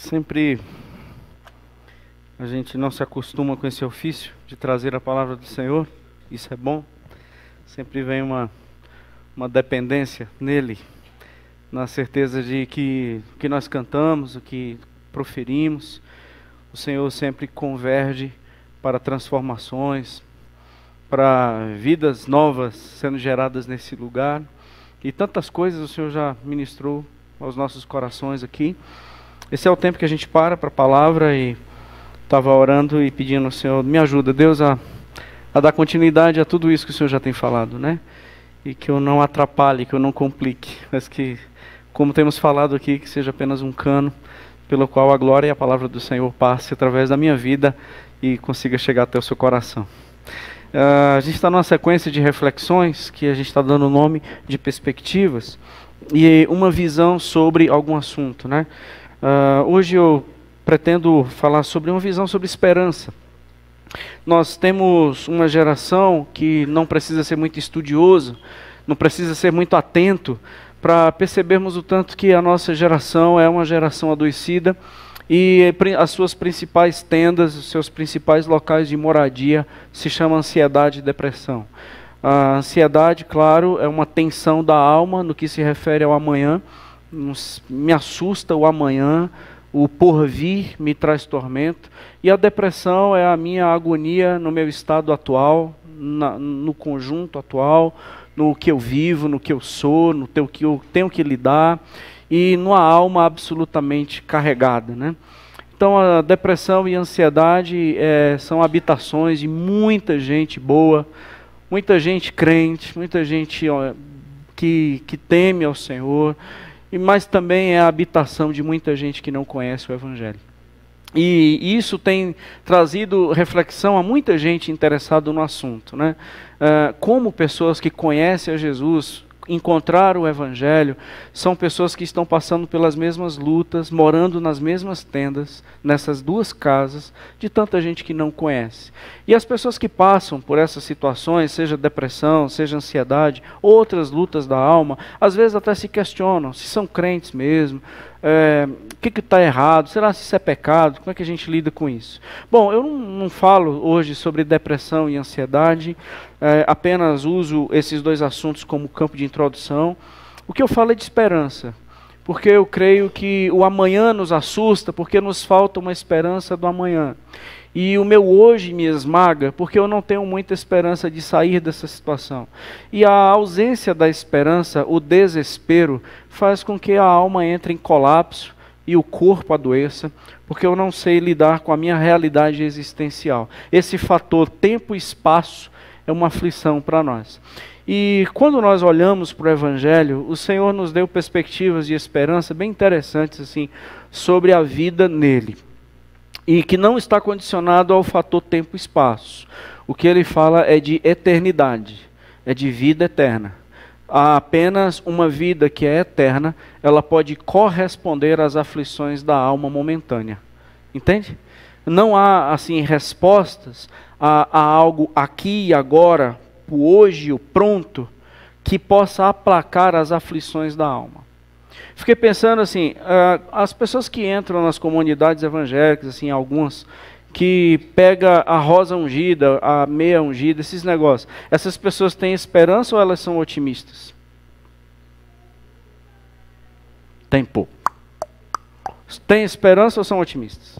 Sempre a gente não se acostuma com esse ofício de trazer a palavra do Senhor, isso é bom. Sempre vem uma dependência nele, na certeza de que o que nós cantamos, o que proferimos, o Senhor sempre converge para transformações, para vidas novas sendo geradas nesse lugar. E tantas coisas o Senhor já ministrou aos nossos corações aqui. Esse é o tempo que a gente para a palavra e estava orando e pedindo ao Senhor, me ajuda, Deus, a dar continuidade a tudo isso que o Senhor já tem falado, né? E que eu não atrapalhe, que eu não complique, mas que, como temos falado aqui, que seja apenas um cano pelo qual a glória e a palavra do Senhor passe através da minha vida e consiga chegar até o seu coração. A gente está numa sequência de reflexões que a gente está dando o nome de perspectivas e uma visão sobre algum assunto, né? Hoje eu pretendo falar sobre uma visão sobre esperança. Nós temos uma geração que não precisa ser muito estudioso, não precisa ser muito atento para percebermos o tanto que a nossa geração é uma geração adoecida e as suas principais tendas, os seus principais locais de moradia se chamam ansiedade e depressão. A ansiedade, claro, é uma tensão da alma no que se refere ao amanhã. Me assusta o amanhã, o porvir me traz tormento, e a depressão é a minha agonia no meu estado atual, no conjunto atual, no que eu vivo, no que eu sou, no que eu tenho que lidar, e numa alma absolutamente carregada, né? Então a depressão e a ansiedade são habitações de muita gente boa, muita gente crente, muita gente que teme ao Senhor, mas também é a habitação de muita gente que não conhece o Evangelho. E isso tem trazido reflexão a muita gente interessada no assunto, né? Como pessoas que conhecem a Jesus, encontraram o Evangelho, são pessoas que estão passando pelas mesmas lutas, morando nas mesmas tendas, nessas duas casas, de tanta gente que não conhece. E as pessoas que passam por essas situações, seja depressão, seja ansiedade, outras lutas da alma, às vezes até se questionam se são crentes mesmo, o que está errado, será se isso é pecado, como é que a gente lida com isso? Bom, eu não falo hoje sobre depressão e ansiedade, apenas uso esses dois assuntos como campo de introdução. O que eu falo é de esperança, porque eu creio que o amanhã nos assusta, porque nos falta uma esperança do amanhã. E o meu hoje me esmaga, porque eu não tenho muita esperança de sair dessa situação. E a ausência da esperança, o desespero, faz com que a alma entre em colapso e o corpo adoeça, porque eu não sei lidar com a minha realidade existencial. Esse fator tempo e espaço é uma aflição para nós. E quando nós olhamos para o Evangelho, o Senhor nos deu perspectivas de esperança bem interessantes assim, sobre a vida nele. E que não está condicionado ao fator tempo e espaço. O que ele fala é de eternidade, é de vida eterna. Há apenas uma vida que é eterna, ela pode corresponder às aflições da alma momentânea. Entende? Não há assim respostas a algo aqui e agora, o hoje, o pronto, que possa aplacar as aflições da alma. Fiquei pensando assim, as pessoas que entram nas comunidades evangélicas, assim, algumas que pega a rosa ungida, a meia ungida, esses negócios, essas pessoas têm esperança ou elas são otimistas? Tem pouco. Têm esperança ou são otimistas?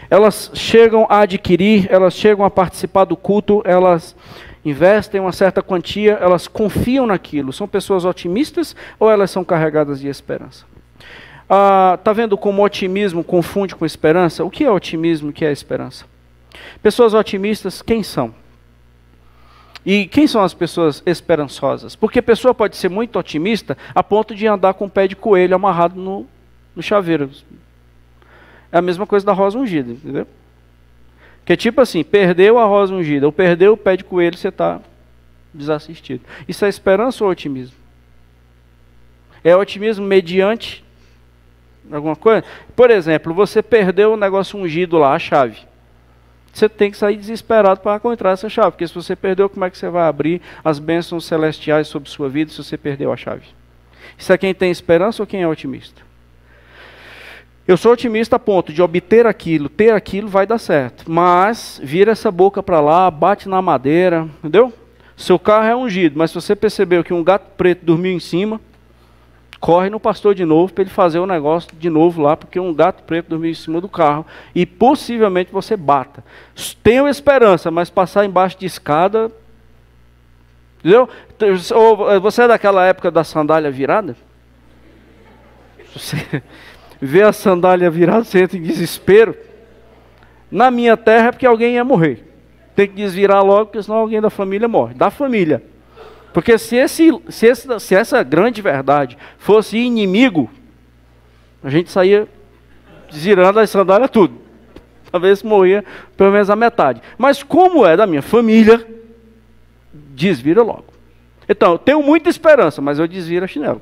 Elas chegam a adquirir, elas chegam a participar do culto, elas investem uma certa quantia, elas confiam naquilo. São pessoas otimistas ou elas são carregadas de esperança? Está vendo como o otimismo confunde com esperança? O que é otimismo e o que é esperança? Pessoas otimistas, quem são? E quem são as pessoas esperançosas? Porque a pessoa pode ser muito otimista a ponto de andar com o pé de coelho amarrado no chaveiro. É a mesma coisa da rosa ungida, entendeu? Que é tipo assim, perdeu a rosa ungida, ou perdeu o pé de coelho, você está desassistido. Isso é esperança ou otimismo? É otimismo mediante alguma coisa? Por exemplo, você perdeu o negócio ungido lá, a chave. Você tem que sair desesperado para encontrar essa chave, porque se você perdeu, como é que você vai abrir as bênçãos celestiais sobre sua vida se você perdeu a chave? Isso é quem tem esperança ou quem é otimista? Eu sou otimista a ponto de obter aquilo, ter aquilo, vai dar certo. Mas vira essa boca para lá, bate na madeira, entendeu? Seu carro é ungido, mas se você percebeu que um gato preto dormiu em cima, corre no pastor de novo para ele fazer o negócio de novo lá, porque um gato preto dormiu em cima do carro e possivelmente você bata. Tenho esperança, mas passar embaixo de escada, entendeu? Ou você é daquela época da sandália virada? Você vê a sandália virada, você entra em desespero. Na minha terra é porque alguém ia morrer. Tem que desvirar logo, porque senão alguém da família morre. Da família. Porque se essa grande verdade fosse inimigo, a gente saía desvirando as sandálias tudo. Talvez morria pelo menos a metade. Mas como é da minha família, desvira logo. Então, eu tenho muita esperança, mas eu desviro a chinelo.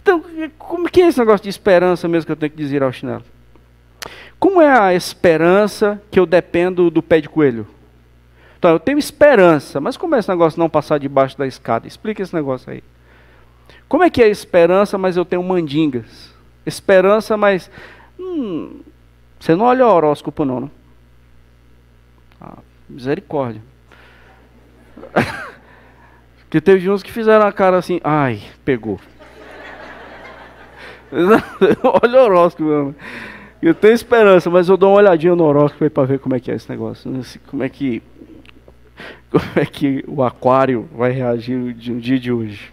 Então, como que é esse negócio de esperança mesmo que eu tenho que desvirar o chinelo? Como é a esperança que eu dependo do pé de coelho? Então, eu tenho esperança, mas como é esse negócio de não passar debaixo da escada? Explica esse negócio aí. Como é que é esperança, mas eu tenho mandingas? Esperança, mas... você não olha o horóscopo não, né? Misericórdia. Porque teve uns que fizeram a cara assim, ai, pegou. Olha o horóscopo, mano. Eu tenho esperança, mas eu dou uma olhadinha no horóscopo para ver como é que é esse negócio. Como é que o aquário vai reagir de um dia de hoje.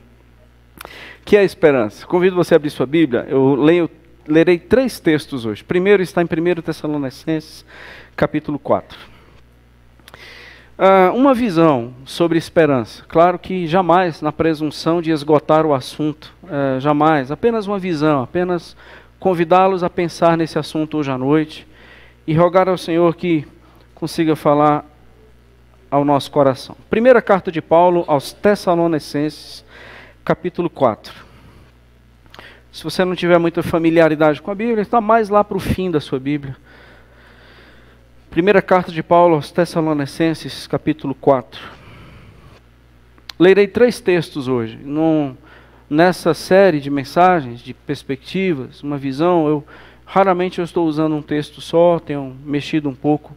Que é a esperança? Convido você a abrir sua Bíblia. Eu lerei 3 textos hoje. Primeiro está em 1 Tessalonicenses, capítulo 4. Uma visão sobre esperança. Claro que jamais na presunção de esgotar o assunto. Jamais. Apenas uma visão. Apenas convidá-los a pensar nesse assunto hoje à noite. E rogar ao Senhor que consiga falar ao nosso coração. Primeira carta de Paulo aos Tessalonicenses, capítulo 4. Se você não tiver muita familiaridade com a Bíblia, está mais lá para o fim da sua Bíblia. Primeira carta de Paulo aos Tessalonicenses, capítulo 4. Lerei 3 textos hoje. Nessa série de mensagens, de perspectivas, uma visão, raramente eu estou usando um texto só, tenho mexido um pouco,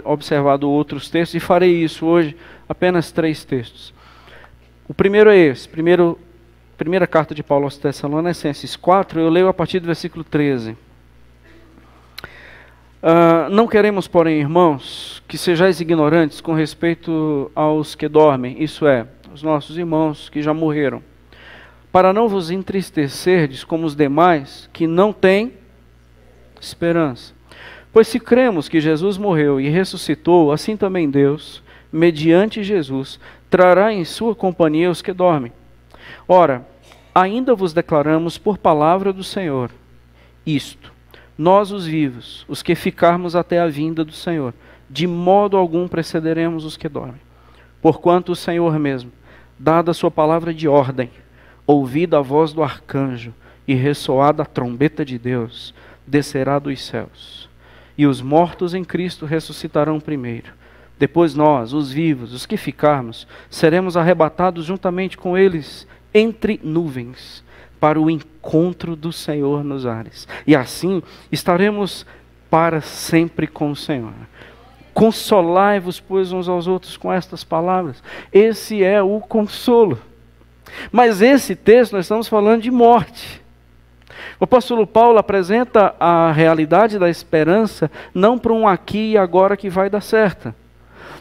observado outros textos, e farei isso hoje, apenas 3 textos. O primeiro é esse, primeira carta de Paulo aos Tessalonicenses 4, eu leio a partir do versículo 13. Não queremos, porém, irmãos, que sejais ignorantes com respeito aos que dormem, isso é, os nossos irmãos que já morreram, para não vos entristecerdes como os demais que não têm esperança. Pois se cremos que Jesus morreu e ressuscitou, assim também Deus, mediante Jesus, trará em sua companhia os que dormem. Ora, ainda vos declaramos por palavra do Senhor isto: nós os vivos, os que ficarmos até a vinda do Senhor, de modo algum precederemos os que dormem. Porquanto o Senhor mesmo, dada a sua palavra de ordem, ouvida a voz do arcanjo e ressoada a trombeta de Deus, descerá dos céus. E os mortos em Cristo ressuscitarão primeiro. Depois nós, os vivos, os que ficarmos, seremos arrebatados juntamente com eles entre nuvens, para o encontro do Senhor nos ares. E assim estaremos para sempre com o Senhor. Consolai-vos, pois, uns aos outros com estas palavras. Esse é o consolo. Mas esse texto nós estamos falando de morte. O apóstolo Paulo apresenta a realidade da esperança não para um aqui e agora que vai dar certo.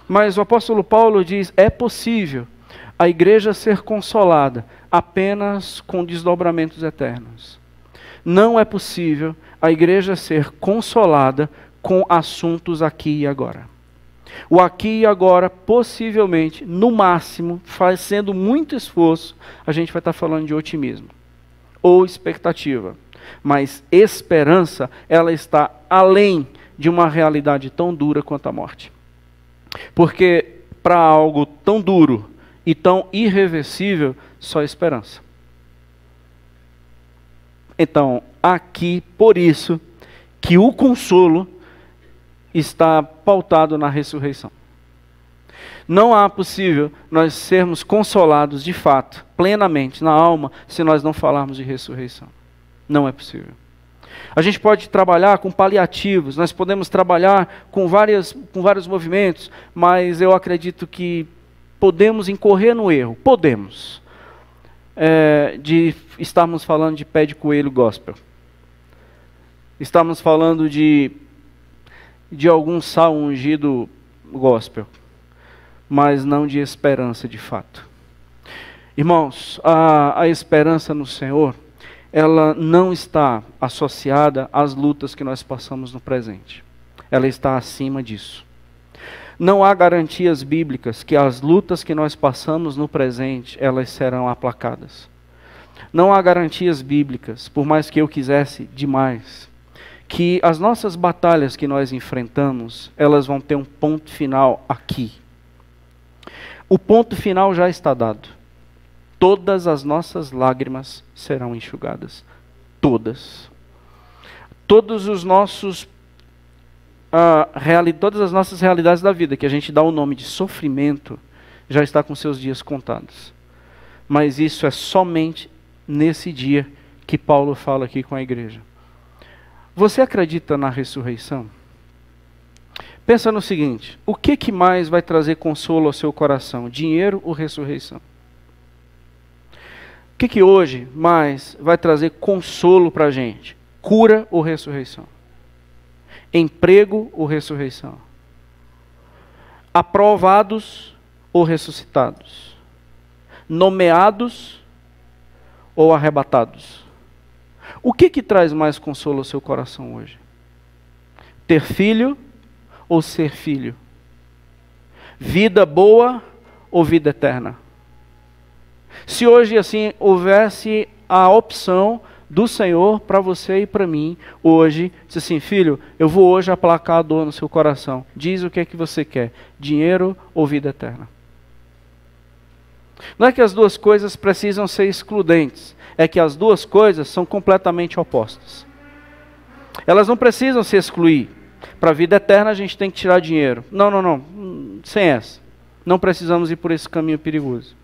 Mas o apóstolo Paulo diz, é possível a igreja ser consolada apenas com desdobramentos eternos. Não é possível a igreja ser consolada com assuntos aqui e agora. O aqui e agora, possivelmente, no máximo, fazendo muito esforço, a gente vai estar falando de otimismo ou expectativa. Mas esperança, ela está além de uma realidade tão dura quanto a morte. Porque para algo tão duro e tão irreversível, só esperança. Então, aqui, por isso, que o consolo está pautado na ressurreição. Não há possível nós sermos consolados de fato, plenamente, na alma, se nós não falarmos de ressurreição. Não é possível. A gente pode trabalhar com paliativos, nós podemos trabalhar com vários movimentos, mas eu acredito que podemos incorrer no erro, de estarmos falando de pé de coelho gospel. Estamos falando de algum sal ungido gospel, mas não de esperança de fato. Irmãos, a esperança no Senhor, ela não está associada às lutas que nós passamos no presente. Ela está acima disso. Não há garantias bíblicas que as lutas que nós passamos no presente, elas serão aplacadas. Não há garantias bíblicas, por mais que eu quisesse demais, que as nossas batalhas que nós enfrentamos, elas vão ter um ponto final aqui. O ponto final já está dado. Todas as nossas lágrimas serão enxugadas. Todas. Todos os nossos, todas as nossas realidades da vida, que a gente dá o nome de sofrimento, já está com seus dias contados. Mas isso é somente nesse dia que Paulo fala aqui com a igreja. Você acredita na ressurreição? Pensa no seguinte, o que mais vai trazer consolo ao seu coração? Dinheiro ou ressurreição? O que hoje mais vai trazer consolo para a gente? Cura ou ressurreição? Emprego ou ressurreição? Aprovados ou ressuscitados? Nomeados ou arrebatados? O que traz mais consolo ao seu coração hoje? Ter filho ou ser filho? Vida boa ou vida eterna? Se hoje assim houvesse a opção do Senhor para você e para mim, hoje, diz assim, filho, eu vou hoje aplacar a dor no seu coração. Diz o que é que você quer, dinheiro ou vida eterna? Não é que as duas coisas precisam ser excludentes, é que as duas coisas são completamente opostas. Elas não precisam se excluir. Para a vida eterna a gente tem que tirar dinheiro. Não, sem essa. Não precisamos ir por esse caminho perigoso.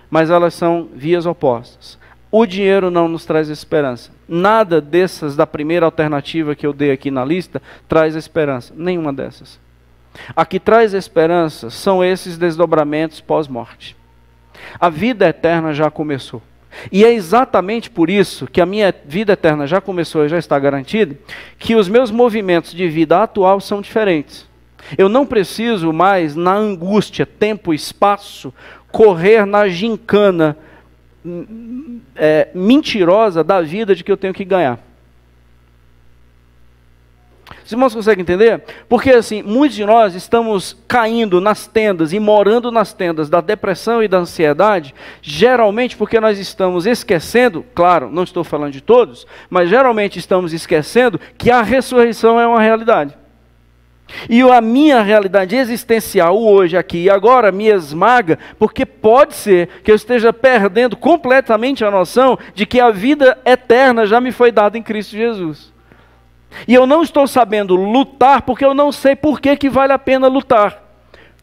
Mas elas são vias opostas. O dinheiro não nos traz esperança. Nada dessas da primeira alternativa que eu dei aqui na lista traz esperança. Nenhuma dessas. A que traz esperança são esses desdobramentos pós-morte. A vida eterna já começou. E é exatamente por isso que a minha vida eterna já começou e já está garantida, que os meus movimentos de vida atual são diferentes. Eu não preciso mais, na angústia, tempo, espaço, correr na gincana mentirosa da vida de que eu tenho que ganhar. Os irmãos conseguem entender? Porque assim, muitos de nós estamos caindo nas tendas e morando nas tendas da depressão e da ansiedade, geralmente porque nós estamos esquecendo, claro, não estou falando de todos, mas geralmente estamos esquecendo que a ressurreição é uma realidade. E a minha realidade existencial hoje, aqui e agora, me esmaga, porque pode ser que eu esteja perdendo completamente a noção de que a vida eterna já me foi dada em Cristo Jesus. E eu não estou sabendo lutar porque eu não sei por que vale a pena lutar.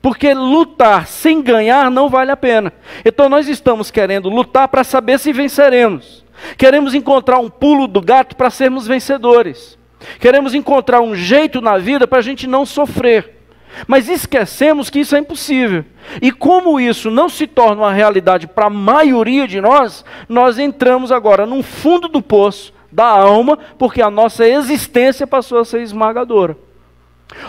Porque lutar sem ganhar não vale a pena. Então nós estamos querendo lutar para saber se venceremos. Queremos encontrar um pulo do gato para sermos vencedores. Queremos encontrar um jeito na vida para a gente não sofrer. Mas esquecemos que isso é impossível. E como isso não se torna uma realidade para a maioria de nós, nós entramos agora no fundo do poço da alma, porque a nossa existência passou a ser esmagadora.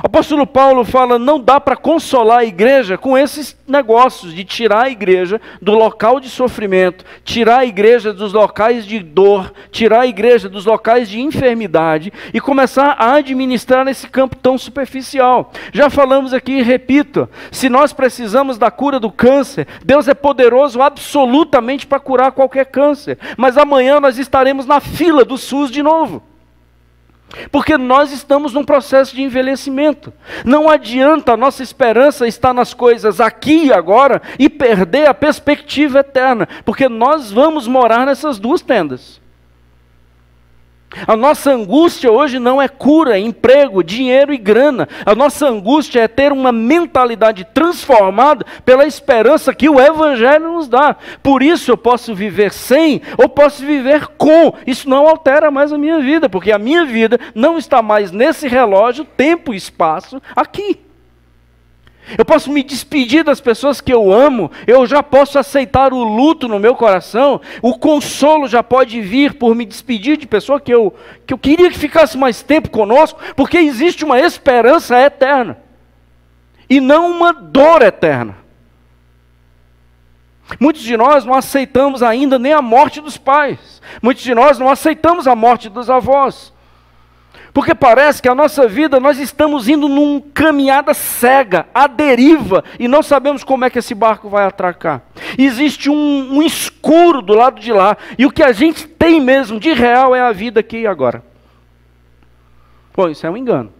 O apóstolo Paulo fala, não dá para consolar a igreja com esses negócios de tirar a igreja do local de sofrimento, tirar a igreja dos locais de dor, tirar a igreja dos locais de enfermidade e começar a administrar nesse campo tão superficial. Já falamos aqui e repito, se nós precisamos da cura do câncer, Deus é poderoso absolutamente para curar qualquer câncer, mas amanhã nós estaremos na fila do SUS de novo. Porque nós estamos num processo de envelhecimento. Não adianta a nossa esperança estar nas coisas aqui e agora e perder a perspectiva eterna, porque nós vamos morar nessas duas tendas. A nossa angústia hoje não é cura, é emprego, dinheiro e grana. A nossa angústia é ter uma mentalidade transformada pela esperança que o Evangelho nos dá. Por isso eu posso viver sem ou posso viver com. Isso não altera mais a minha vida, porque a minha vida não está mais nesse relógio, tempo e espaço, aqui. Eu posso me despedir das pessoas que eu amo, eu já posso aceitar o luto no meu coração, o consolo já pode vir por me despedir de pessoa que eu queria que ficasse mais tempo conosco, porque existe uma esperança eterna, e não uma dor eterna. Muitos de nós não aceitamos ainda nem a morte dos pais, muitos de nós não aceitamos a morte dos avós, porque parece que a nossa vida, nós estamos indo numa caminhada cega, à deriva, e não sabemos como é que esse barco vai atracar. Existe um escuro do lado de lá, e o que a gente tem mesmo de real é a vida aqui e agora. Bom, isso é um engano.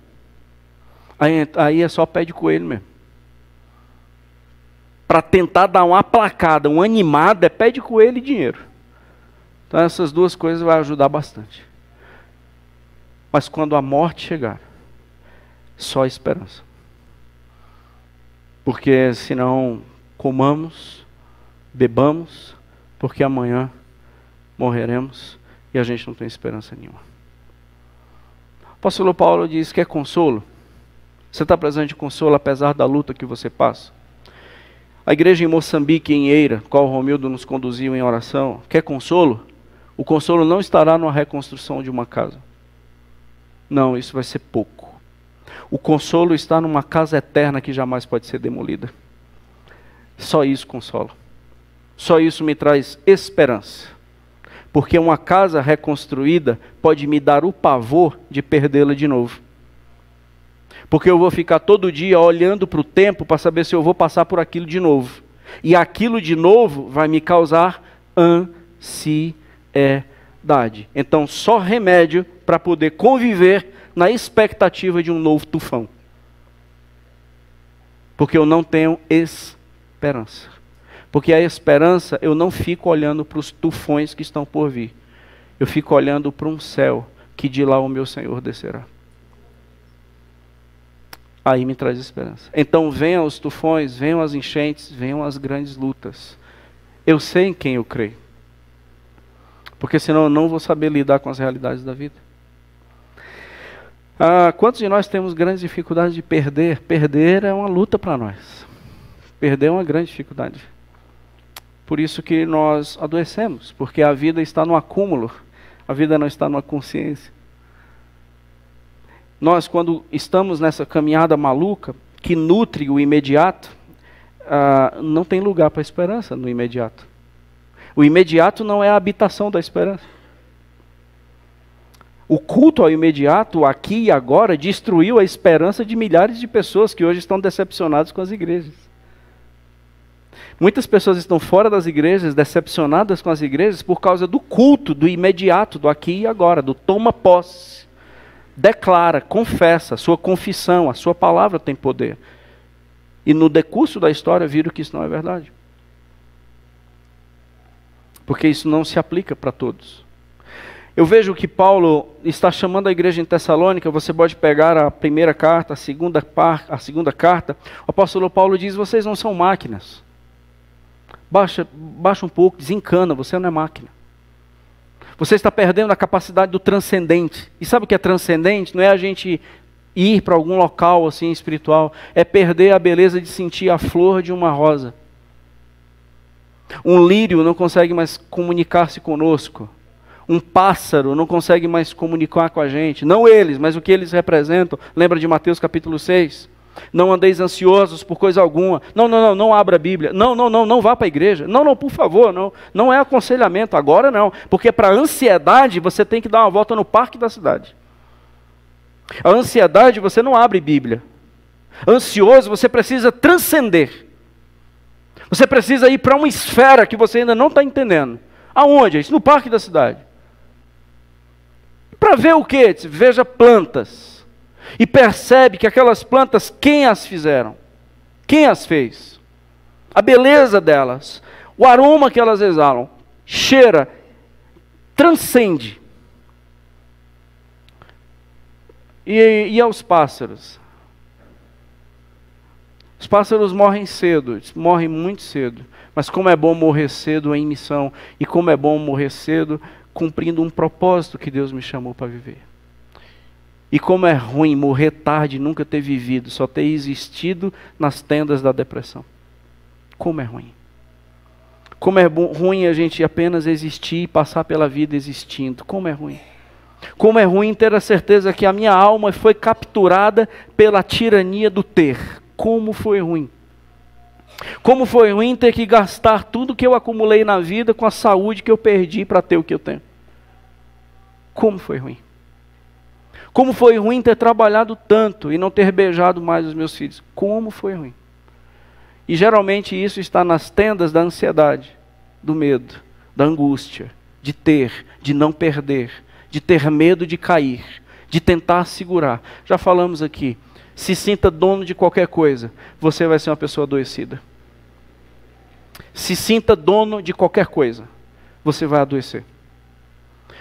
Aí é só pé de coelho mesmo. Para tentar dar uma aplacada, uma animada, é pé de coelho e dinheiro. Então essas duas coisas vão ajudar bastante. Mas quando a morte chegar, só esperança. Porque senão comamos, bebamos, porque amanhã morreremos e a gente não tem esperança nenhuma. O apóstolo Paulo diz que é consolo. Você está presente de consolo apesar da luta que você passa? A igreja em Moçambique, em Eira, qual o Romildo nos conduziu em oração, quer consolo? O consolo não estará na reconstrução de uma casa. Não, isso vai ser pouco. O consolo está numa casa eterna que jamais pode ser demolida. Só isso consola. Só isso me traz esperança. Porque uma casa reconstruída pode me dar o pavor de perdê-la de novo. Porque eu vou ficar todo dia olhando para o tempo para saber se eu vou passar por aquilo de novo. E aquilo de novo vai me causar ansiedade. Então, só remédio para poder conviver na expectativa de um novo tufão. Porque eu não tenho esperança. Porque a esperança, eu não fico olhando para os tufões que estão por vir. Eu fico olhando para um céu que de lá o meu Senhor descerá. Aí me traz esperança. Então venham os tufões, venham as enchentes, venham as grandes lutas. Eu sei em quem eu creio. Porque senão eu não vou saber lidar com as realidades da vida. Quantos de nós temos grandes dificuldades de perder? Perder é uma luta para nós. Perder é uma grande dificuldade. Por isso que nós adoecemos, porque a vida está no acúmulo, a vida não está numa consciência. Nós, quando estamos nessa caminhada maluca, que nutre o imediato, não tem lugar para esperança no imediato. O imediato não é a habitação da esperança. O culto ao imediato, aqui e agora, destruiu a esperança de milhares de pessoas que hoje estão decepcionadas com as igrejas. Muitas pessoas estão fora das igrejas, decepcionadas com as igrejas, por causa do culto, do imediato, do aqui e agora, do toma posse. Declara, confessa, a sua confissão, a sua palavra tem poder. E no decurso da história viram que isso não é verdade. Porque isso não se aplica para todos. Eu vejo que Paulo está chamando a igreja em Tessalônica, você pode pegar a primeira carta, a segunda carta, o apóstolo Paulo diz, vocês não são máquinas. Baixa um pouco, desencana, você não é máquina. Você está perdendo a capacidade do transcendente. E sabe o que é transcendente? Não é a gente ir para algum local assim espiritual, é perder a beleza de sentir a flor de uma rosa. Um lírio não consegue mais comunicar-se conosco. Um pássaro não consegue mais comunicar com a gente. Não eles, mas o que eles representam. Lembra de Mateus capítulo 6? Não andeis ansiosos por coisa alguma. Não abra a Bíblia. Não vá para a igreja. Não, por favor, não é aconselhamento, agora não. Porque para a ansiedade você tem que dar uma volta no parque da cidade. A ansiedade você não abre Bíblia. Ansioso você precisa transcender. Você precisa ir para uma esfera que você ainda não está entendendo. Aonde? Isso no parque da cidade. Para ver o quê? Veja plantas. E percebe que aquelas plantas, quem as fizeram? Quem as fez? A beleza delas, o aroma que elas exalam, cheira, transcende. E aos pássaros? Os pássaros morrem cedo, morrem muito cedo. Mas como é bom morrer cedo em missão. E como é bom morrer cedo cumprindo um propósito que Deus me chamou para viver. E como é ruim morrer tarde e nunca ter vivido, só ter existido nas tendas da depressão. Como é ruim. Como é ruim a gente apenas existir e passar pela vida existindo. Como é ruim. Como é ruim ter a certeza que a minha alma foi capturada pela tirania do ter. Como foi ruim. Como foi ruim ter que gastar tudo que eu acumulei na vida com a saúde que eu perdi para ter o que eu tenho. Como foi ruim. Como foi ruim ter trabalhado tanto e não ter beijado mais os meus filhos. Como foi ruim. E geralmente isso está nas tendas da ansiedade, do medo, da angústia, de ter, de não perder, de ter medo de cair, de tentar segurar. Já falamos aqui, se sinta dono de qualquer coisa, você vai ser uma pessoa adoecida. Se sinta dono de qualquer coisa, você vai adoecer.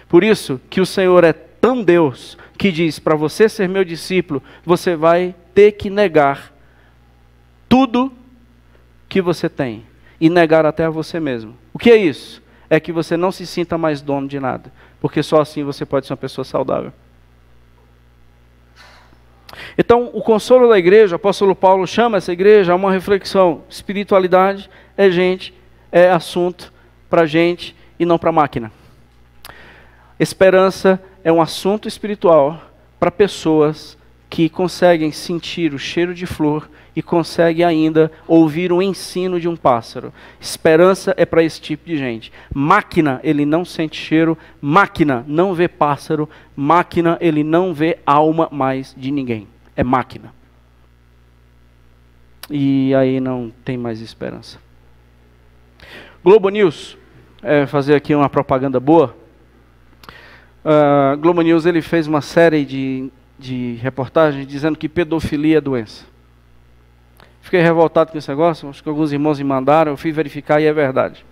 Por isso que o Senhor é tão Deus, que diz, para você ser meu discípulo, você vai ter que negar tudo que você tem, e negar até a você mesmo. O que é isso? É que você não se sinta mais dono de nada, porque só assim você pode ser uma pessoa saudável. Então, o consolo da igreja, o apóstolo Paulo chama essa igreja a uma reflexão. Espiritualidade é gente, é assunto para gente e não para máquina. Esperança é um assunto espiritual para pessoas que conseguem sentir o cheiro de flor e conseguem ainda ouvir o ensino de um pássaro. Esperança é para esse tipo de gente. Máquina, ele não sente cheiro. Máquina, não vê pássaro. Máquina, ele não vê alma mais de ninguém. É máquina. E aí não tem mais esperança. Globo News, fazer aqui uma propaganda boa. Globo News, ele fez uma série de reportagens dizendo que pedofilia é doença. Fiquei revoltado com esse negócio, acho que alguns irmãos me mandaram, eu fui verificar e é verdade.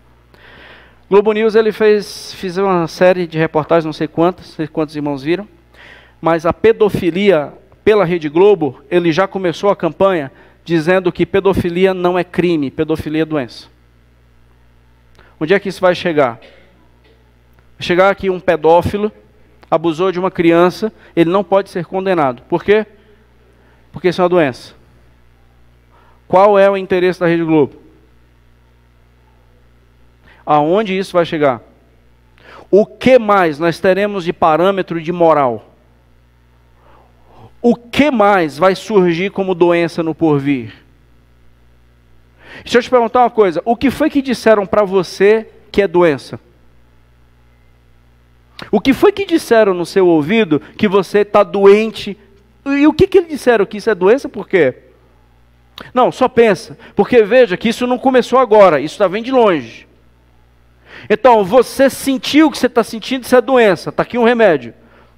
Globo News, ele fez uma série de reportagens, não sei quantos irmãos viram, mas a pedofilia, pela Rede Globo, ele já começou a campanha dizendo que pedofilia não é crime, pedofilia é doença. Onde é que isso vai chegar? Vai chegar aqui um pedófilo, abusou de uma criança, ele não pode ser condenado. Por quê? Porque isso é uma doença. Qual é o interesse da Rede Globo? Aonde isso vai chegar? O que mais nós teremos de parâmetro de moral? O que mais vai surgir como doença no porvir? Deixa eu te perguntar uma coisa. O que foi que disseram para você que é doença? O que foi que disseram no seu ouvido que você está doente? E o que eles disseram que isso é doença? Por quê? Não, só pensa. Porque veja que isso não começou agora. Isso está vem de longe. Então, você sentiu o que você está sentindo, isso é doença. Está aqui um remédio.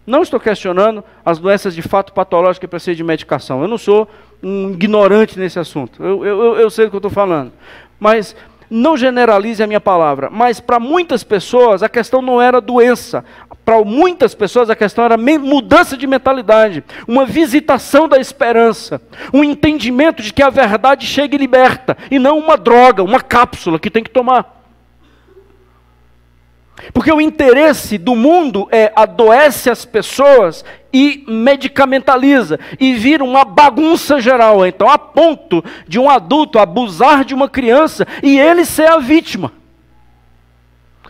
Não estou questionando as doenças de fato patológicas que precisam de medicação. Eu não sou um ignorante nesse assunto. Eu sei do que eu estou falando. Mas não generalize a minha palavra. Mas para muitas pessoas a questão não era doença. Para muitas pessoas a questão era mudança de mentalidade. Uma visitação da esperança. Um entendimento de que a verdade chega e liberta. E não uma droga, uma cápsula que tem que tomar. Porque o interesse do mundo adoece as pessoas e medicamentaliza, e vira uma bagunça geral. Então, a ponto de um adulto abusar de uma criança e ele ser a vítima.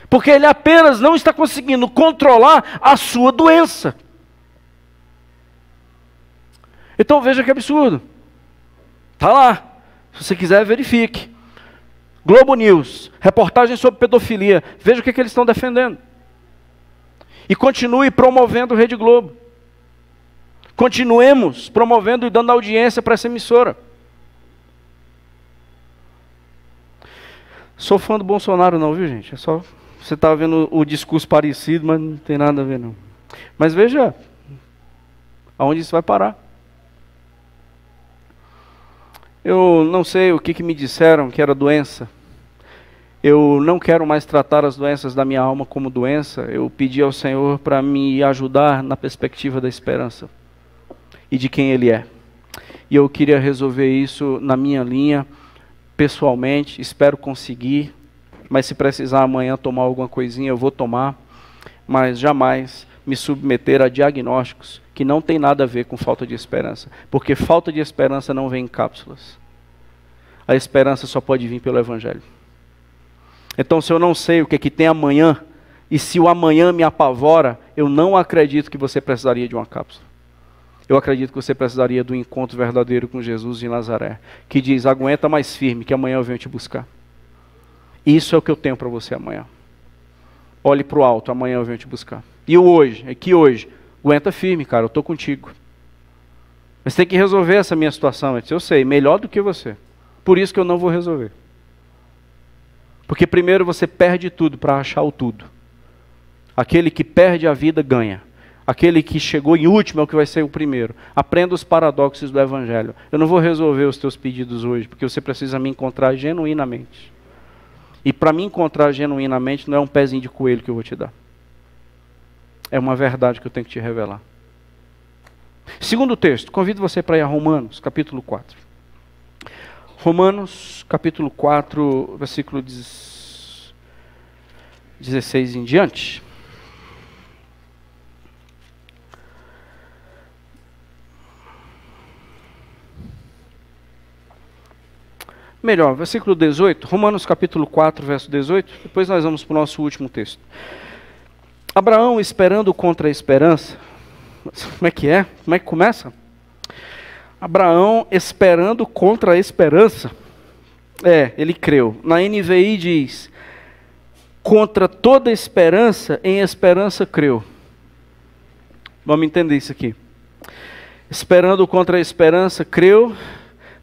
Porque ele apenas não está conseguindo controlar a sua doença. Então, veja que absurdo. Está lá. Se você quiser, verifique. Globo News, reportagem sobre pedofilia. Veja o que eles estão defendendo. E continue promovendo Rede Globo. Continuemos promovendo e dando audiência para essa emissora. Sou fã do Bolsonaro não, viu gente? É só você está vendo o discurso parecido, mas não tem nada a ver não. Mas veja aonde isso vai parar. Eu não sei o que me disseram que era doença. Eu não quero mais tratar as doenças da minha alma como doença. Eu pedi ao Senhor para me ajudar na perspectiva da esperança. e de quem Ele é. E eu queria resolver isso na minha linha, pessoalmente, espero conseguir, mas se precisar amanhã tomar alguma coisinha, eu vou tomar, mas jamais me submeter a diagnósticos que não tem nada a ver com falta de esperança, porque falta de esperança não vem em cápsulas. A esperança só pode vir pelo Evangelho. Então, se eu não sei o que é que tem amanhã, e se o amanhã me apavora, eu não acredito que você precisaria de uma cápsula. Eu acredito que você precisaria do encontro verdadeiro com Jesus em Nazaré, que diz, aguenta mais firme, que amanhã eu venho te buscar. Isso é o que eu tenho para você amanhã. Olhe para o alto, amanhã eu venho te buscar. E o hoje, é que hoje, aguenta firme, cara, eu estou contigo. Mas tem que resolver essa minha situação, eu sei, melhor do que você. Por isso que eu não vou resolver. Porque primeiro você perde tudo para achar o tudo. Aquele que perde a vida ganha. Aquele que chegou em último é o que vai ser o primeiro. Aprenda os paradoxos do Evangelho. Eu não vou resolver os teus pedidos hoje, porque você precisa me encontrar genuinamente. E para me encontrar genuinamente não é um pezinho de coelho que eu vou te dar. É uma verdade que eu tenho que te revelar. Segundo texto, convido você para ir a Romanos, capítulo 4. Romanos, capítulo 4, versículo 16 em diante. Melhor, versículo 18, Romanos capítulo 4, verso 18, depois nós vamos para o nosso último texto. Abraão esperando contra a esperança, como é que é? Como é que começa? Abraão esperando contra a esperança, ele creu. Na NVI diz, contra toda esperança, em esperança creu. Vamos entender isso aqui. Esperando contra a esperança, creu,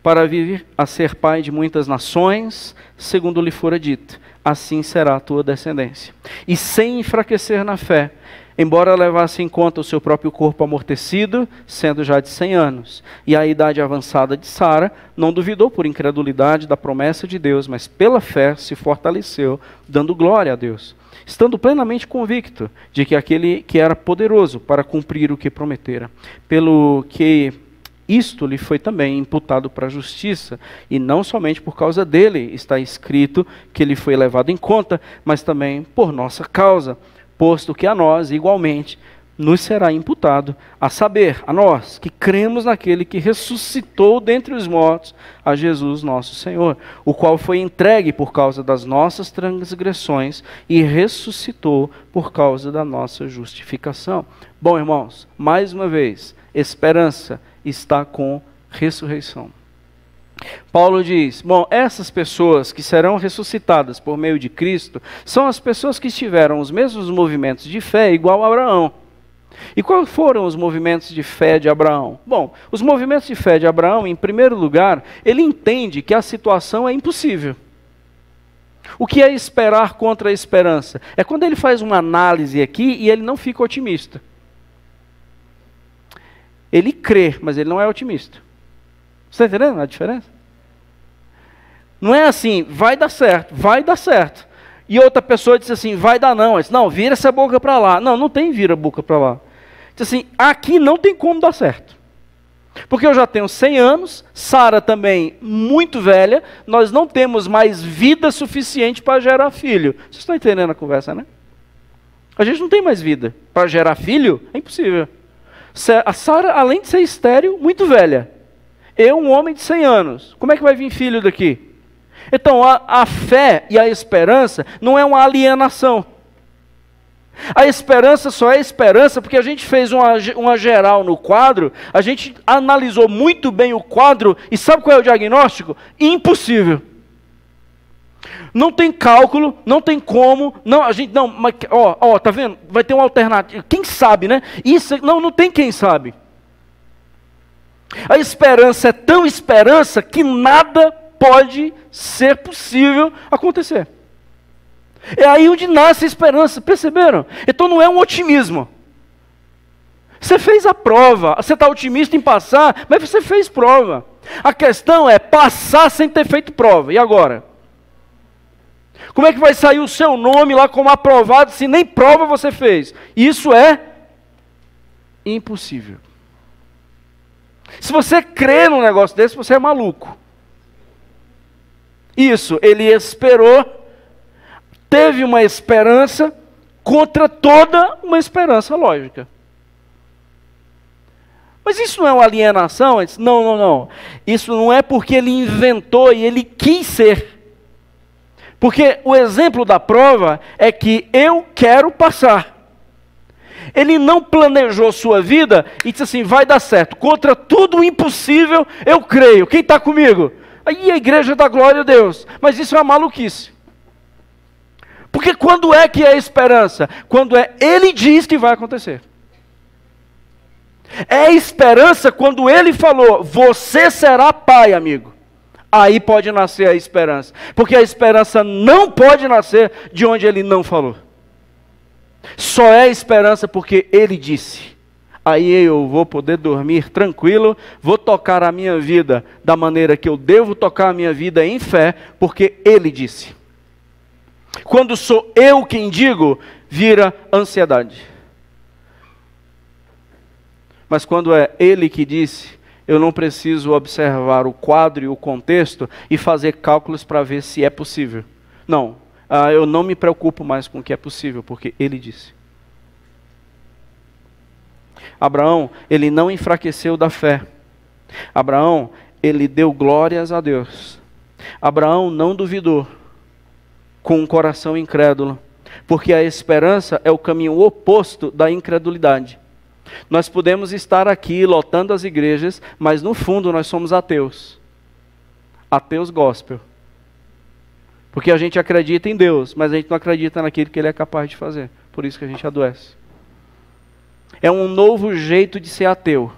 para vir a ser pai de muitas nações, segundo lhe fora dito, assim será a tua descendência. E sem enfraquecer na fé, embora levasse em conta o seu próprio corpo amortecido, sendo já de 100 anos, e a idade avançada de Sara, não duvidou por incredulidade da promessa de Deus, mas pela fé se fortaleceu, dando glória a Deus, estando plenamente convicto de que aquele que era poderoso para cumprir o que prometera, pelo que isto lhe foi também imputado para a justiça, e não somente por causa dele está escrito que ele foi levado em conta, mas também por nossa causa, posto que a nós, igualmente, nos será imputado, a saber, a nós, que cremos naquele que ressuscitou dentre os mortos, a Jesus nosso Senhor, o qual foi entregue por causa das nossas transgressões e ressuscitou por causa da nossa justificação. Bom, irmãos, mais uma vez, esperança está com ressurreição. Paulo diz, bom, essas pessoas que serão ressuscitadas por meio de Cristo, são as pessoas que tiveram os mesmos movimentos de fé igual a Abraão. E quais foram os movimentos de fé de Abraão? Bom, os movimentos de fé de Abraão, em primeiro lugar, ele entende que a situação é impossível. O que é esperar contra a esperança? É quando ele faz uma análise aqui e ele não fica otimista. Ele crê, mas ele não é otimista. Você está entendendo a diferença? Não é assim, vai dar certo, vai dar certo. E outra pessoa diz assim, vai dar não. Diz, não, vira essa boca para lá. Não, não tem vira a boca para lá. Diz assim, aqui não tem como dar certo. Porque eu já tenho 100 anos, Sara também muito velha, nós não temos mais vida suficiente para gerar filho. Vocês estão entendendo a conversa, né? A gente não tem mais vida. Para gerar filho, é impossível. A Sara, além de ser estéril, muito velha. Eu, um homem de 100 anos. Como é que vai vir filho daqui? Então, a fé e a esperança não é uma alienação. A esperança só é esperança porque a gente fez uma geral no quadro, a gente analisou muito bem o quadro e sabe qual é o diagnóstico? Impossível. Não tem cálculo, não tem como, não, a gente, não, mas, tá vendo? Vai ter uma alternativa, quem sabe, né? Isso, não tem quem sabe. A esperança é tão esperança que nada pode ser possível acontecer. É aí onde nasce a esperança, perceberam? Então não é um otimismo. Você fez a prova, você está otimista em passar, mas você fez prova. A questão é passar sem ter feito prova, e agora? Como é que vai sair o seu nome lá como aprovado se nem prova você fez? Isso é impossível. Se você crê num negócio desse, você é maluco. Isso, ele esperou, teve uma esperança contra toda uma esperança lógica. Mas isso não é uma alienação? Ele disse, não. Isso não é porque ele inventou e ele quis ser. Porque o exemplo da prova é que eu quero passar. Ele não planejou sua vida e disse assim, vai dar certo. Contra tudo o impossível, eu creio. Quem está comigo? Aí a igreja dá glória a Deus. Mas isso é uma maluquice. Porque quando é que é esperança? Quando ele diz que vai acontecer. É esperança quando ele falou, você será pai, amigo. Aí pode nascer a esperança. Porque a esperança não pode nascer de onde ele não falou. Só é esperança porque ele disse. Aí eu vou poder dormir tranquilo, vou tocar a minha vida da maneira que eu devo tocar a minha vida em fé, porque ele disse. Quando sou eu quem digo, vira ansiedade. Mas quando é ele que disse, eu não preciso observar o quadro e o contexto e fazer cálculos para ver se é possível. Não, eu não me preocupo mais com o que é possível, porque ele disse. Abraão, ele não enfraqueceu da fé. Abraão, ele deu glórias a Deus. Abraão não duvidou com um coração incrédulo, porque a esperança é o caminho oposto da incredulidade. Nós podemos estar aqui lotando as igrejas, mas no fundo nós somos ateus. Ateus gospel. Porque a gente acredita em Deus, mas a gente não acredita naquilo que Ele é capaz de fazer. Por isso que a gente adoece. É um novo jeito de ser ateu.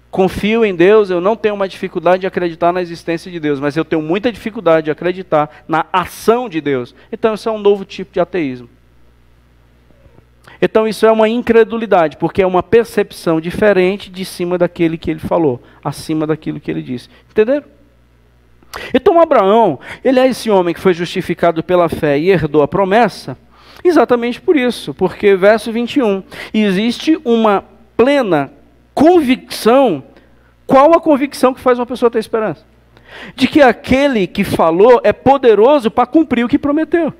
Confio em Deus, eu não tenho uma dificuldade de acreditar na existência de Deus, mas eu tenho muita dificuldade de acreditar na ação de Deus. Então isso é um novo tipo de ateísmo. Então isso é uma incredulidade, porque é uma percepção diferente de cima daquele que ele falou, acima daquilo que ele disse. Entenderam? Então Abraão, ele é esse homem que foi justificado pela fé e herdou a promessa, exatamente por isso, porque verso 21, existe uma plena convicção. Qual a convicção que faz uma pessoa ter esperança? De que aquele que falou é poderoso para cumprir o que prometeu.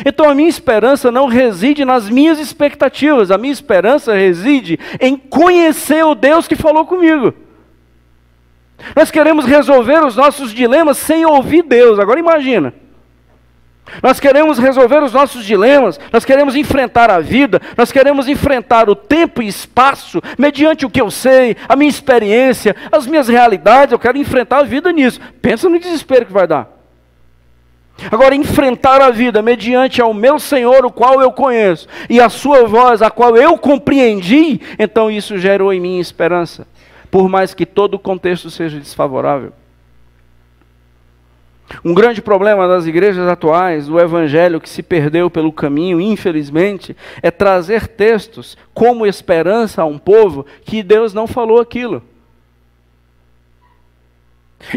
Então a minha esperança não reside nas minhas expectativas, a minha esperança reside em conhecer o Deus que falou comigo. Nós queremos resolver os nossos dilemas sem ouvir Deus, agora imagina. Nós queremos resolver os nossos dilemas, nós queremos enfrentar a vida, nós queremos enfrentar o tempo e espaço, mediante o que eu sei, a minha experiência, as minhas realidades, eu quero enfrentar a vida nisso. Pensa no desespero que vai dar. Agora, enfrentar a vida mediante ao meu Senhor, o qual eu conheço, e a sua voz, a qual eu compreendi, então isso gerou em mim esperança, por mais que todo o contexto seja desfavorável. Um grande problema das igrejas atuais, do evangelho que se perdeu pelo caminho, infelizmente, é trazer textos como esperança a um povo que Deus não falou aquilo.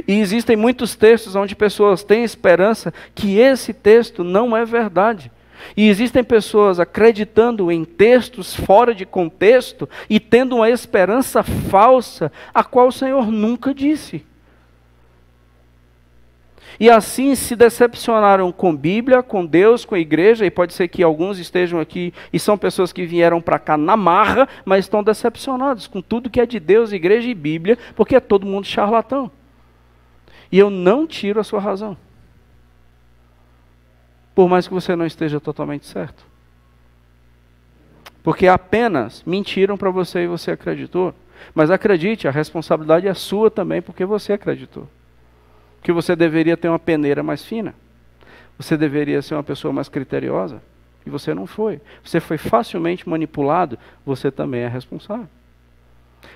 E existem muitos textos onde pessoas têm esperança que esse texto não é verdade. E existem pessoas acreditando em textos fora de contexto e tendo uma esperança falsa, a qual o Senhor nunca disse. E assim se decepcionaram com Bíblia, com Deus, com a igreja, e pode ser que alguns estejam aqui e são pessoas que vieram para cá na marra, mas estão decepcionados com tudo que é de Deus, igreja e Bíblia, porque é todo mundo charlatão. E eu não tiro a sua razão. Por mais que você não esteja totalmente certo. Porque apenas mentiram para você e você acreditou. Mas acredite, a responsabilidade é sua também, porque você acreditou. Que você deveria ter uma peneira mais fina. Você deveria ser uma pessoa mais criteriosa. E você não foi. Você foi facilmente manipulado, você também é responsável.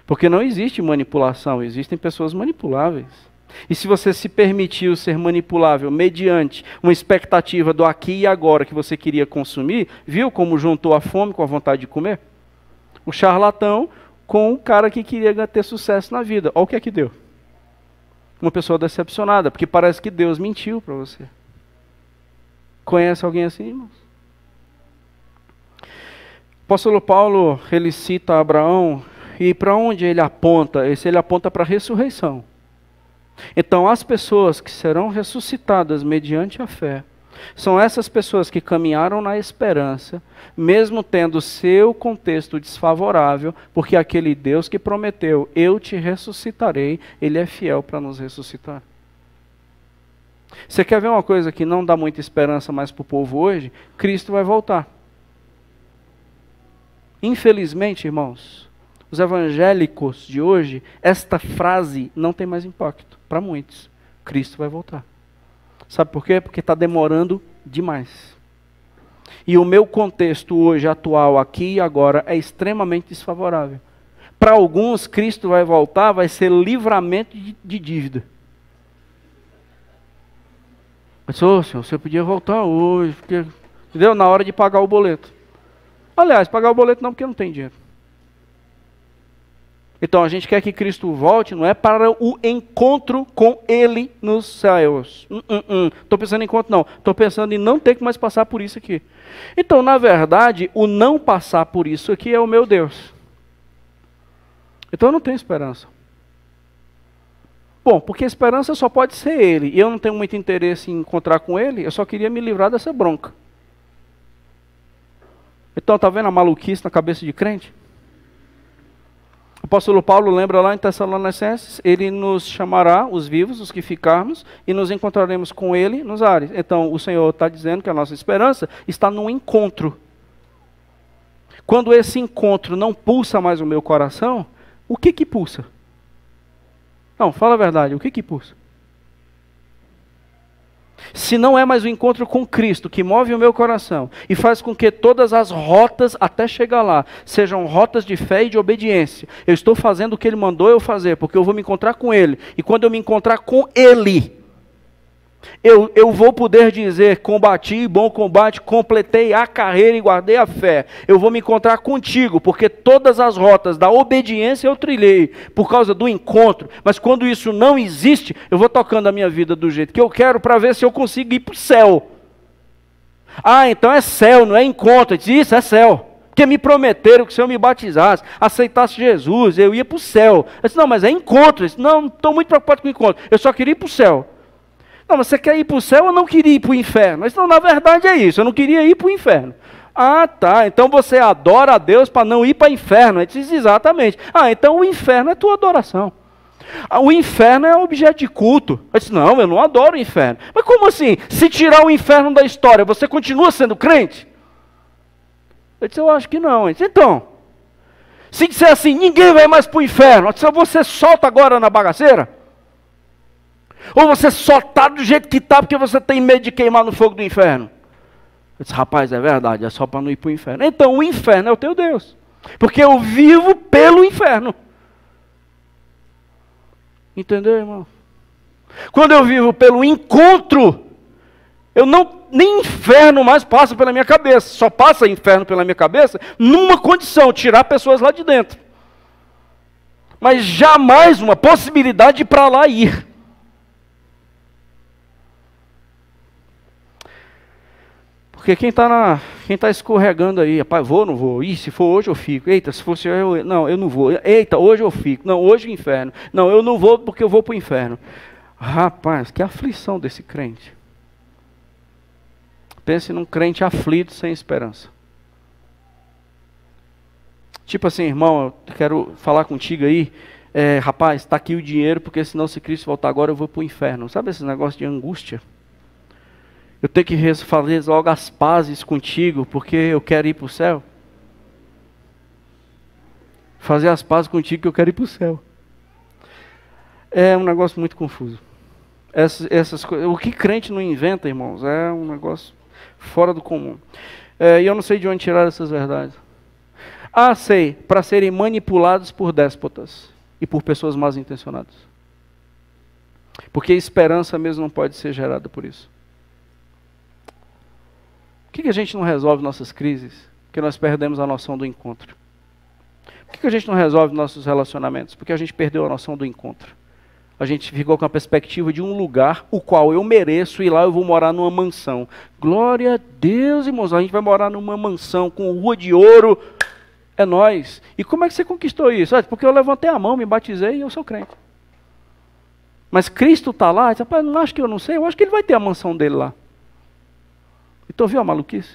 Porque não existe manipulação, existem pessoas manipuláveis. E se você se permitiu ser manipulável mediante uma expectativa do aqui e agora que você queria consumir, viu como juntou a fome com a vontade de comer? O charlatão com o cara que queria ter sucesso na vida. Olha o que é que deu. Uma pessoa decepcionada, porque parece que Deus mentiu para você. Conhece alguém assim, irmãos? O apóstolo Paulo, ele cita Abraão E para onde ele aponta? Ele aponta para a ressurreição. Então, as pessoas que serão ressuscitadas mediante a fé, são essas pessoas que caminharam na esperança, mesmo tendo seu contexto desfavorável, porque aquele Deus que prometeu, eu te ressuscitarei, Ele é fiel para nos ressuscitar. Você quer ver uma coisa que não dá muita esperança mais para o povo hoje? Cristo vai voltar. Infelizmente, irmãos, os evangélicos de hoje, esta frase não tem mais impacto para muitos. Cristo vai voltar. Sabe por quê? Porque está demorando demais. E o meu contexto hoje, atual, aqui e agora, é extremamente desfavorável. Para alguns, Cristo vai voltar, vai ser livramento de dívida. Mas, Senhor, você podia voltar hoje, porque, entendeu? Na hora de pagar o boleto. Aliás, pagar o boleto não, porque não tem dinheiro. Então a gente quer que Cristo volte, não é para o encontro com Ele nos céus. Estou pensando em encontro não, estou pensando em não ter que mais passar por isso aqui. Então, na verdade, o não passar por isso aqui é o meu Deus. Então eu não tenho esperança. Bom, porque a esperança só pode ser Ele, e eu não tenho muito interesse em encontrar com Ele, eu só queria me livrar dessa bronca. Então, está vendo a maluquice na cabeça de crente? O apóstolo Paulo lembra lá em Tessalonicenses, ele nos chamará, os vivos, os que ficarmos, e nos encontraremos com ele nos ares. Então, o Senhor está dizendo que a nossa esperança está no encontro. Quando esse encontro não pulsa mais o meu coração, o que pulsa? Não, fala a verdade, o que pulsa? Se não é mais o encontro com Cristo que move o meu coração e faz com que todas as rotas até chegar lá sejam rotas de fé e de obediência, eu estou fazendo o que Ele mandou eu fazer, porque eu vou me encontrar com Ele, e quando eu me encontrar com Ele, eu vou poder dizer, combati bom combate, completei a carreira e guardei a fé. Eu vou me encontrar contigo, porque todas as rotas da obediência eu trilhei, por causa do encontro. Mas quando isso não existe, eu vou tocando a minha vida do jeito que eu quero, para ver se eu consigo ir para o céu. Ah, então é céu, não é encontro. Eu disse, isso é céu. Porque me prometeram que se eu me batizasse, aceitasse Jesus, eu ia para o céu. Eu disse, não, mas é encontro. Eu disse, não estou muito preocupado com o encontro, eu só queria ir para o céu. Não, mas você quer ir para o céu ou não queria ir para o inferno? Mas não, na verdade é isso, eu não queria ir para o inferno. Ah, tá, então você adora a Deus para não ir para o inferno. Ele diz, exatamente. Ah, então o inferno é tua adoração. O inferno é objeto de culto. Eu disse, não, eu não adoro o inferno. Mas como assim? Se tirar o inferno da história, você continua sendo crente? Eu disse, eu acho que não. Ele disse, então, se disser assim, ninguém vai mais para o inferno, eu disse, você solta agora na bagaceira? Ou você só está do jeito que está porque você tem medo de queimar no fogo do inferno? Eu disse, rapaz, é verdade, é só para não ir para o inferno. Então o inferno é o teu Deus, porque eu vivo pelo inferno. Entendeu, irmão? Quando eu vivo pelo encontro, eu não, nem inferno mais passa pela minha cabeça. Só passa inferno pela minha cabeça numa condição, tirar pessoas lá de dentro. Mas jamais uma possibilidade de ir para lá ir. Porque quem está escorregando aí, rapaz, vou ou não vou? Ih, se for hoje eu fico. Eita, se fosse eu não vou. Eita, hoje eu fico. Não, hoje o inferno. Não, eu não vou porque eu vou para o inferno. Rapaz, que aflição desse crente. Pense num crente aflito, sem esperança. Tipo assim, irmão, eu quero falar contigo aí. Rapaz, está aqui o dinheiro, porque senão se Cristo voltar agora eu vou para o inferno. Sabe esse negócio de angústia? Eu tenho que fazer logo as pazes contigo, porque eu quero ir para o céu. Fazer as pazes contigo, que eu quero ir para o céu. É um negócio muito confuso. Essas coisas, o que crente não inventa, irmãos, é um negócio fora do comum. E eu não sei de onde tirar essas verdades. Ah, sei, para serem manipulados por déspotas e por pessoas mal intencionadas. Porque a esperança mesmo não pode ser gerada por isso. Por que a gente não resolve nossas crises? Porque nós perdemos a noção do encontro. Por que a gente não resolve nossos relacionamentos? Porque a gente perdeu a noção do encontro. A gente ficou com a perspectiva de um lugar o qual eu mereço e lá eu vou morar numa mansão. Glória a Deus, irmãos, a gente vai morar numa mansão com rua de ouro. É nós. E como é que você conquistou isso? Porque eu levantei a mão, me batizei e eu sou crente. Mas Cristo está lá, diz, rapaz, não acho que eu não sei, eu acho que ele vai ter a mansão dele lá. Então viu a maluquice?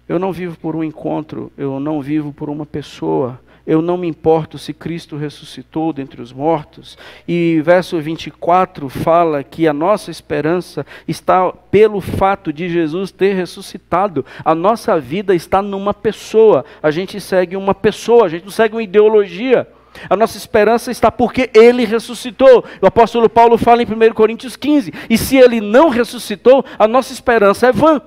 Eu não vivo por um encontro, eu não vivo por uma pessoa, eu não me importo se Cristo ressuscitou dentre os mortos. E verso 24 fala que a nossa esperança está pelo fato de Jesus ter ressuscitado. A nossa vida está numa pessoa, a gente segue uma pessoa, a gente não segue uma ideologia. A nossa esperança está porque Ele ressuscitou. O apóstolo Paulo fala em 1 Coríntios 15, e se Ele não ressuscitou, a nossa esperança é vã.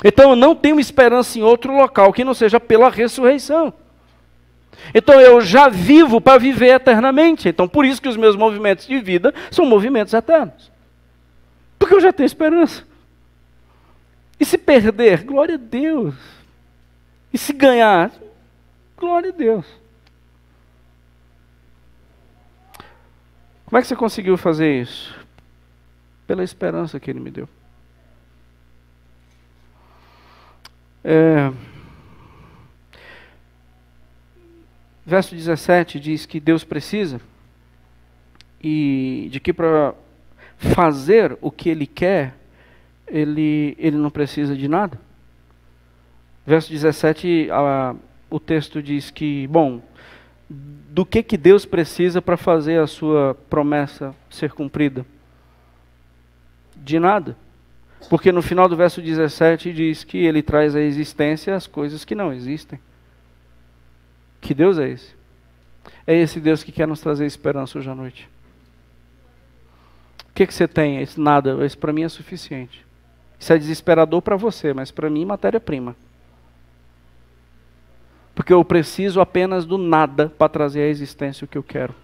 Então eu não tenho esperança em outro local que não seja pela ressurreição. Então eu já vivo para viver eternamente. Então por isso que os meus movimentos de vida são movimentos eternos. Porque eu já tenho esperança. E se perder, glória a Deus. E se ganhar, glória a Deus. Como é que você conseguiu fazer isso? Pela esperança que Ele me deu. Verso 17 diz que Deus precisa, e de que para fazer o que Ele quer, Ele não precisa de nada. Verso 17, o texto diz que, bom, do que Deus precisa para fazer a sua promessa ser cumprida? De nada. Porque no final do verso 17 diz que Ele traz à existência as coisas que não existem. Que Deus é esse? É esse Deus que quer nos trazer esperança hoje à noite. O que você tem? Esse nada. Isso para mim é suficiente. Isso é desesperador para você, mas para mim matéria-prima. Porque eu preciso apenas do nada para trazer à existência o que eu quero.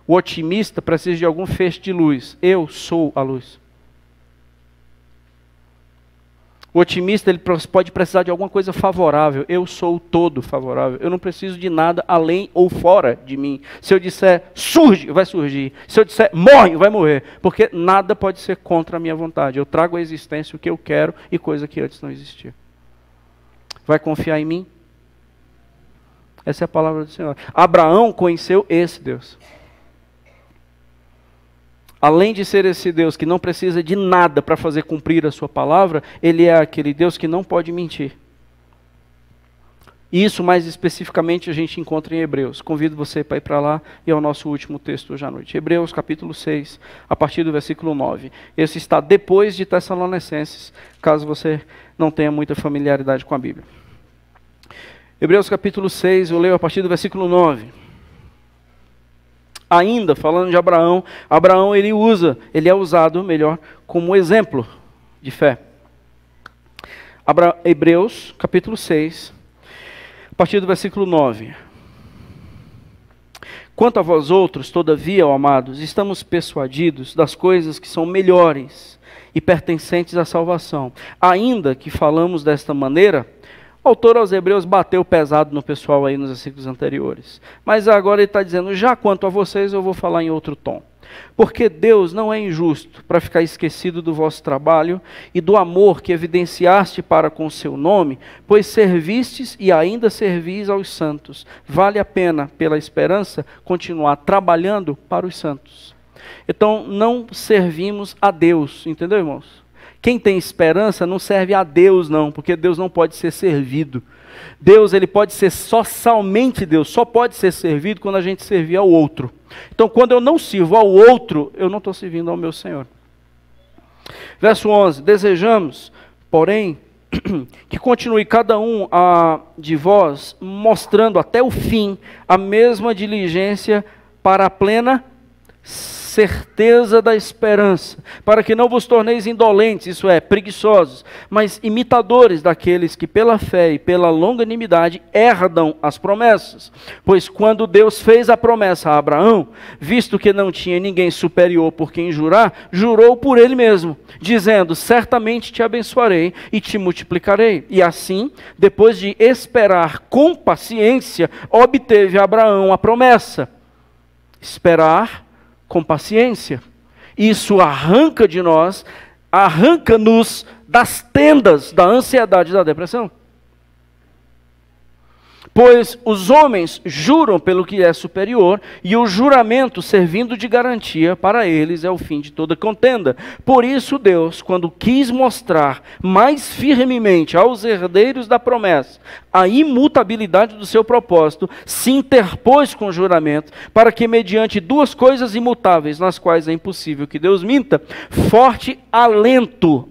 O otimista precisa de algum feixe de luz. Eu sou a luz. O otimista ele pode precisar de alguma coisa favorável. Eu sou o todo favorável. Eu não preciso de nada além ou fora de mim. Se eu disser surge, vai surgir. Se eu disser morre, vai morrer. Porque nada pode ser contra a minha vontade. Eu trago à existência o que eu quero e coisa que antes não existia. Vai confiar em mim? Essa é a palavra do Senhor. Abraão conheceu esse Deus. Além de ser esse Deus que não precisa de nada para fazer cumprir a sua palavra, Ele é aquele Deus que não pode mentir. Isso mais especificamente a gente encontra em Hebreus. Convido você para ir para lá e é o nosso último texto hoje à noite. Hebreus capítulo 6, a partir do versículo 9. Esse está depois de Tessalonicenses, caso você não tenha muita familiaridade com a Bíblia. Hebreus capítulo 6, eu leio a partir do versículo 9. Ainda falando de Abraão, Abraão ele é usado, melhor, como exemplo de fé. Hebreus capítulo 6, a partir do versículo 9. Quanto a vós outros, todavia, ó amados, estamos persuadidos das coisas que são melhores e pertencentes à salvação. Ainda que falamos desta maneira, o autor aos Hebreus bateu pesado no pessoal aí nos versículos anteriores. Mas agora ele está dizendo, já quanto a vocês eu vou falar em outro tom. Porque Deus não é injusto para ficar esquecido do vosso trabalho e do amor que evidenciaste para com o seu nome, pois servistes e ainda servis aos santos. Vale a pena, pela esperança, continuar trabalhando para os santos. Então não servimos a Deus, entendeu, irmãos? Quem tem esperança não serve a Deus não, porque Deus não pode ser servido. Deus ele pode ser somente Deus, só pode ser servido quando a gente servir ao outro. Então quando eu não sirvo ao outro, eu não estou servindo ao meu Senhor. Verso 11, desejamos, porém, que continue cada um de vós mostrando até o fim a mesma diligência para a plena certeza da esperança, para que não vos torneis indolentes, isso é, preguiçosos, mas imitadores daqueles que pela fé e pela longanimidade herdam as promessas. Pois quando Deus fez a promessa a Abraão, visto que não tinha ninguém superior por quem jurar, jurou por ele mesmo, dizendo, certamente te abençoarei e te multiplicarei. E assim, depois de esperar com paciência, obteve Abraão a promessa. Esperar com paciência. Isso arranca-nos das tendas da ansiedade e da depressão. Pois os homens juram pelo que é superior, e o juramento, servindo de garantia para eles, é o fim de toda contenda. Por isso Deus, quando quis mostrar mais firmemente aos herdeiros da promessa a imutabilidade do seu propósito, se interpôs com o juramento, para que mediante duas coisas imutáveis, nas quais é impossível que Deus minta, forte alento,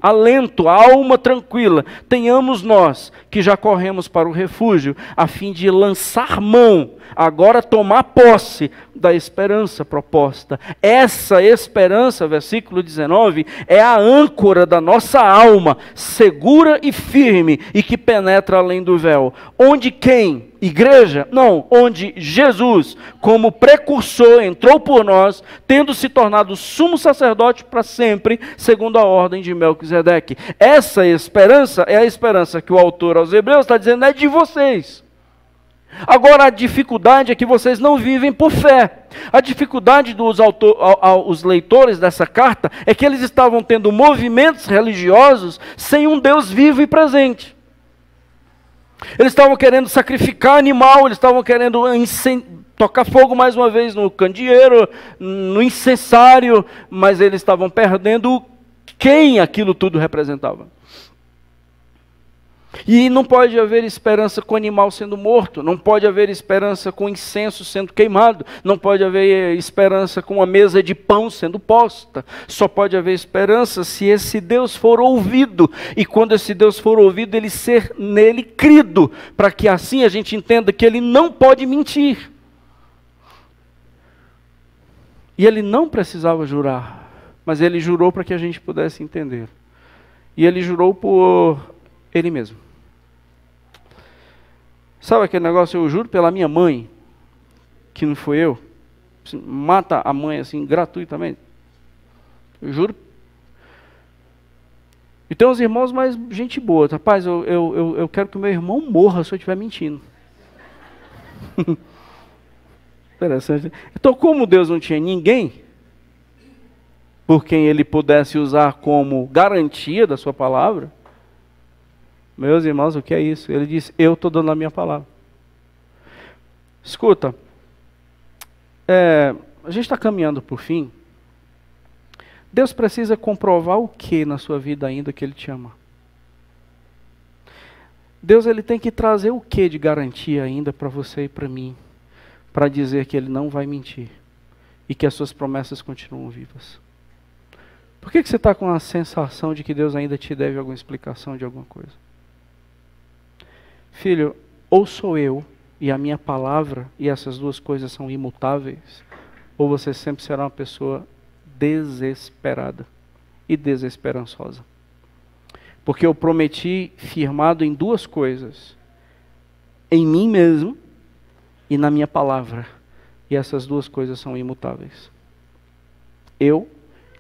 alma tranquila, tenhamos nós, que já corremos para o refúgio, a fim de lançar mão, agora tomar posse da esperança proposta. Essa esperança, versículo 19, é a âncora da nossa alma, segura e firme, e que penetra além do véu. Onde quem? Igreja? Não, onde Jesus, como precursor, entrou por nós, tendo se tornado sumo sacerdote para sempre, segundo a ordem de Melquisedeque. Essa esperança é a esperança que o autor aos Hebreus está dizendo é de vocês. Agora a dificuldade é que vocês não vivem por fé. A dificuldade os leitores dessa carta é que eles estavam tendo movimentos religiosos sem um Deus vivo e presente. Eles estavam querendo sacrificar animal, eles estavam querendo tocar fogo mais uma vez no candeeiro, no incensário, mas eles estavam perdendo quem aquilo tudo representava. E não pode haver esperança com o animal sendo morto, não pode haver esperança com incenso sendo queimado, não pode haver esperança com uma mesa de pão sendo posta. Só pode haver esperança se esse Deus for ouvido, e quando esse Deus for ouvido, ele ser nele crido, para que assim a gente entenda que ele não pode mentir. E ele não precisava jurar, mas ele jurou para que a gente pudesse entender. E ele jurou por ele mesmo. Sabe aquele negócio, eu juro pela minha mãe, que não foi eu, mata a mãe assim, gratuitamente. Eu juro. E tem uns irmãos mais gente boa, rapaz, eu quero que o meu irmão morra se eu estiver mentindo. Interessante. Então, como Deus não tinha ninguém por quem ele pudesse usar como garantia da sua palavra, meus irmãos, o que é isso? Ele disse, eu estou dando a minha palavra. Escuta, a gente está caminhando por fim. Deus precisa comprovar o que na sua vida ainda que Ele te ama? Deus ele tem que trazer o que de garantia ainda para você e para mim, para dizer que Ele não vai mentir e que as suas promessas continuam vivas? Por que você está com a sensação de que Deus ainda te deve alguma explicação de alguma coisa? Filho, ou sou eu e a minha palavra, e essas duas coisas são imutáveis, ou você sempre será uma pessoa desesperada e desesperançosa. Porque eu prometi firmado em duas coisas, em mim mesmo e na minha palavra, e essas duas coisas são imutáveis. Eu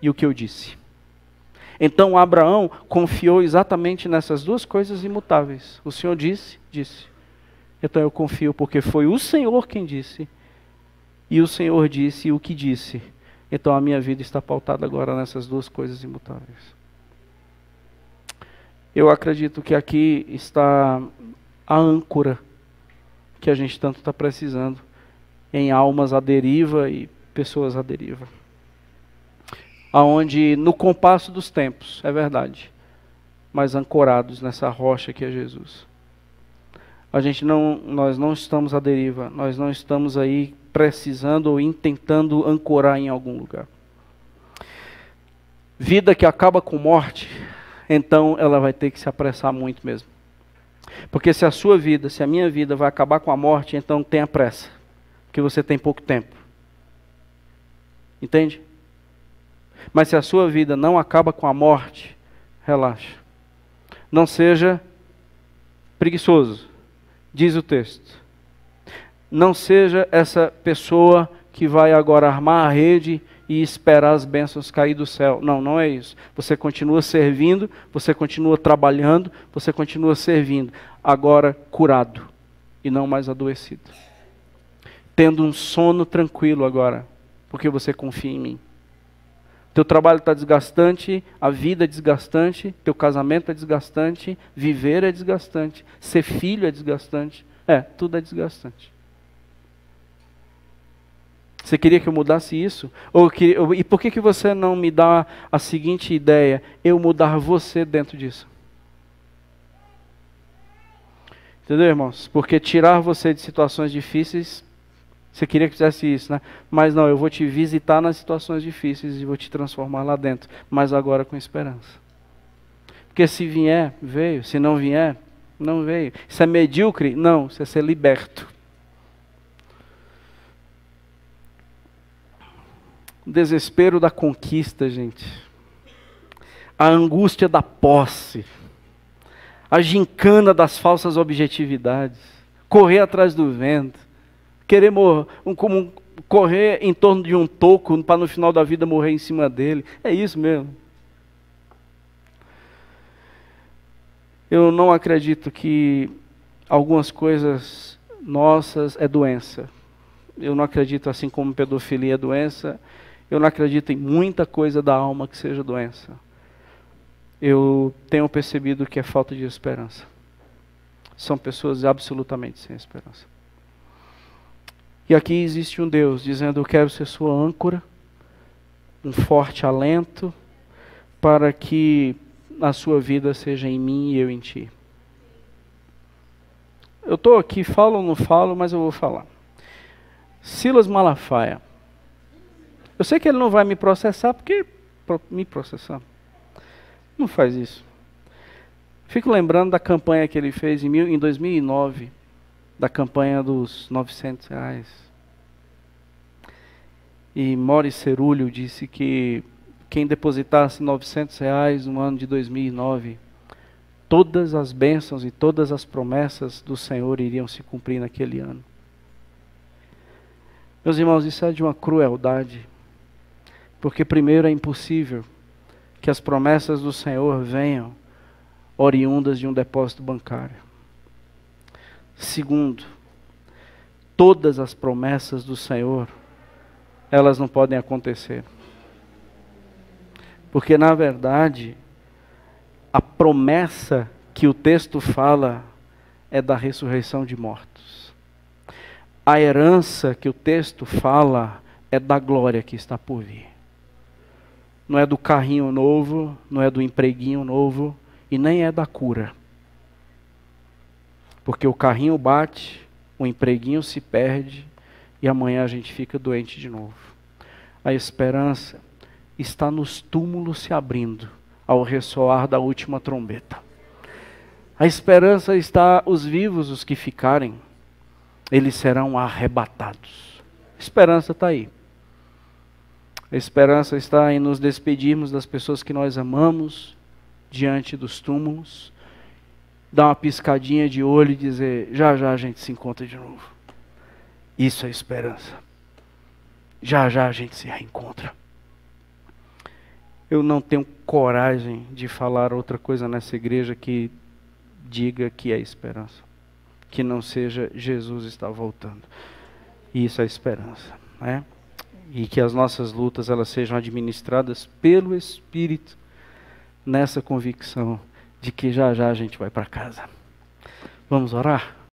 e o que eu disse. Então Abraão confiou exatamente nessas duas coisas imutáveis. O Senhor disse, disse. Então eu confio porque foi o Senhor quem disse. E o Senhor disse o que disse. Então a minha vida está pautada agora nessas duas coisas imutáveis. Eu acredito que aqui está a âncora que a gente tanto está precisando em almas à deriva e pessoas à deriva. Aonde no compasso dos tempos, é verdade, mas ancorados nessa rocha que é Jesus. Nós não estamos à deriva, nós não estamos aí precisando ou intentando ancorar em algum lugar. Vida que acaba com morte, então ela vai ter que se apressar muito mesmo. Porque se a sua vida, se a minha vida vai acabar com a morte, então tenha pressa, porque você tem pouco tempo. Entende? Mas se a sua vida não acaba com a morte, relaxa. Não seja preguiçoso, diz o texto. Não seja essa pessoa que vai agora armar a rede e esperar as bênçãos cair do céu. Não, não é isso. Você continua servindo, você continua trabalhando, você continua servindo. Agora curado e não mais adoecido. Tendo um sono tranquilo agora, porque você confia em mim. Teu trabalho está desgastante, a vida é desgastante, teu casamento é desgastante, viver é desgastante, ser filho é desgastante. Tudo é desgastante. Você queria que eu mudasse isso? E por que você não me dá a seguinte ideia? Eu mudar você dentro disso. Entendeu, irmãos? Porque tirar você de situações difíceis, você queria que fizesse isso, né? Mas não, eu vou te visitar nas situações difíceis e vou te transformar lá dentro. Mas agora com esperança. Porque se vier, veio. Se não vier, não veio. Isso é medíocre? Não, isso é ser liberto. O desespero da conquista, gente. A angústia da posse. A gincana das falsas objetividades. Correr atrás do vento. Querer correr em torno de um toco para no final da vida morrer em cima dele. É isso mesmo. Eu não acredito que algumas coisas nossas é doença. Eu não acredito, assim como pedofilia é doença, eu não acredito em muita coisa da alma que seja doença. Eu tenho percebido que é falta de esperança. São pessoas absolutamente sem esperança. E aqui existe um Deus dizendo: eu quero ser sua âncora, um forte alento, para que a sua vida seja em mim e eu em ti. Eu estou aqui, falo ou não falo, mas eu vou falar. Silas Malafaia. Eu sei que ele não vai me processar, porque me processar. Não faz isso. Fico lembrando da campanha que ele fez em 2009, da campanha dos R$900. E Mori Cerulho disse que quem depositasse R$900 no ano de 2009, todas as bênçãos e todas as promessas do Senhor iriam se cumprir naquele ano. Meus irmãos, isso é de uma crueldade. Porque primeiro é impossível que as promessas do Senhor venham oriundas de um depósito bancário. Segundo, todas as promessas do Senhor, elas não podem acontecer. Porque na verdade, a promessa que o texto fala é da ressurreição de mortos. A herança que o texto fala é da glória que está por vir. Não é do carrinho novo, não é do empreguinho novo, e nem é da cura. Porque o carrinho bate, o empreguinho se perde, e amanhã a gente fica doente de novo. A esperança está nos túmulos se abrindo, ao ressoar da última trombeta. A esperança está, os vivos, os que ficarem, eles serão arrebatados. A esperança está aí. A esperança está em nos despedirmos das pessoas que nós amamos diante dos túmulos, dar uma piscadinha de olho e dizer: já já a gente se encontra de novo. Isso é esperança. Já já a gente se reencontra. Eu não tenho coragem de falar outra coisa nessa igreja que diga que é esperança. Que não seja Jesus está voltando. Isso é esperança, né? E que as nossas lutas elas sejam administradas pelo Espírito, nessa convicção de que já já a gente vai para casa. Vamos orar?